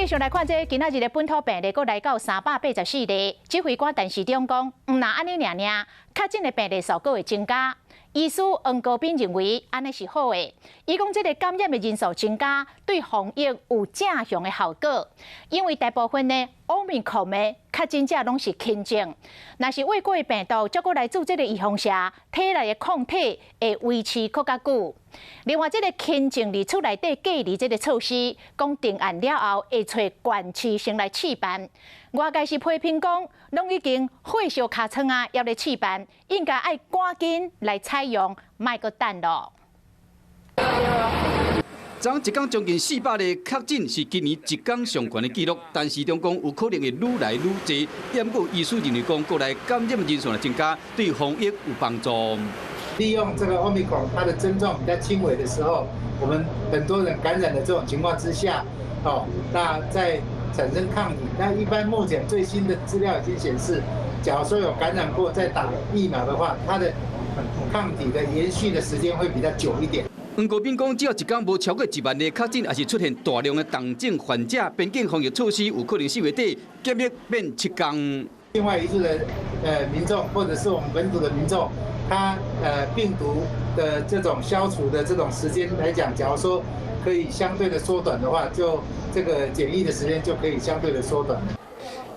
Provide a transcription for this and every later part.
继续来看这今仔日的本土病例，阁来到384例。指挥官陈时中讲，若安尼尔，确诊的病例数阁会增加。医师黄高斌认为安尼是好的。伊讲，这个感染的人数增加，对防疫有正向的效果。因为大部分的Omicron的确诊者拢是轻症，若是未过的病毒，再过来自这个预防社体内的抗体会维持更加久。另外，这个轻症伫厝内底隔离这个措施，讲定案了后会找管区先来试办。外界是批评讲，拢已经火烧尻川啊，要来试办，应该爱赶紧来采用，莫阁等咯。昨一天将近400例确诊是今年一天上悬的记录，但是中讲有可能会愈来愈多。验过医师认为讲，国内感染人数的增加，对防疫有帮助。利用这个 Omicron 它的症状比较轻微的时候，我们很多人感染的这种情况之下，那在产生抗体。那一般目前最新的资料已经显示，假如说有感染过再打疫苗的话，它的抗体的延续的时间会比较久一点。黄国斌讲，只要一天无超过1万例确诊，也是出现大量的重症患者，边境防疫措施有可能4月底检疫变7天。境外移入的民众，或者是我们本土的民众，他病毒的这种消除的这种时间来讲，假如说可以相对的缩短的话，就这个检疫的时间就可以相对的缩短。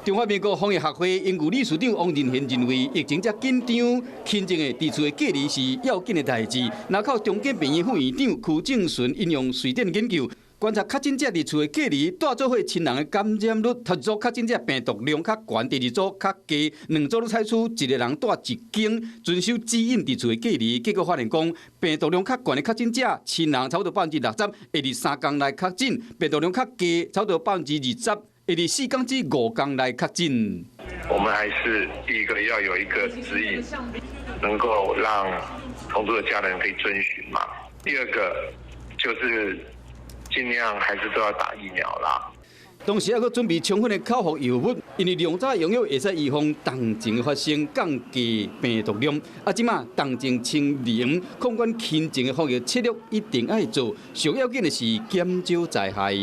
中华民国防疫学会因务理事长王仁贤认为，疫情这紧张，轻症的伫厝的隔离是要紧的代志。那靠中建病院副院长曲正顺引用瑞典研究，观察确诊者伫厝的隔离，带做伙亲人的感染率，头一组确诊者病毒量较悬，第二组较低，两组都采取一个人带一间，遵守指引伫厝的隔离。结果发现讲，病毒量较悬的确诊者，亲人差不多60%，会伫3天内确诊；病毒量较低，差不多20%。会伫4天至5天来确诊。我们还是第一个要有一个指引，能够让同住的家人可以遵循嘛。第二个就是尽量还是都要打疫苗啦。同时，还要准备充分的口服药物，因为量早用药会使预防重症发生，降低病毒量。即马重症清零，控管轻症的防疫策略一定要做。上要紧的是减少灾害。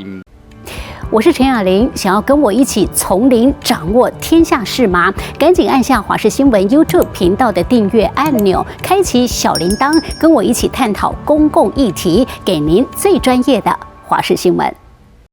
我是陈雅玲，想要跟我一起从零掌握天下事吗？赶紧按下华视新闻 YouTube 频道的订阅按钮，开启小铃铛，跟我一起探讨公共议题，给您最专业的华视新闻。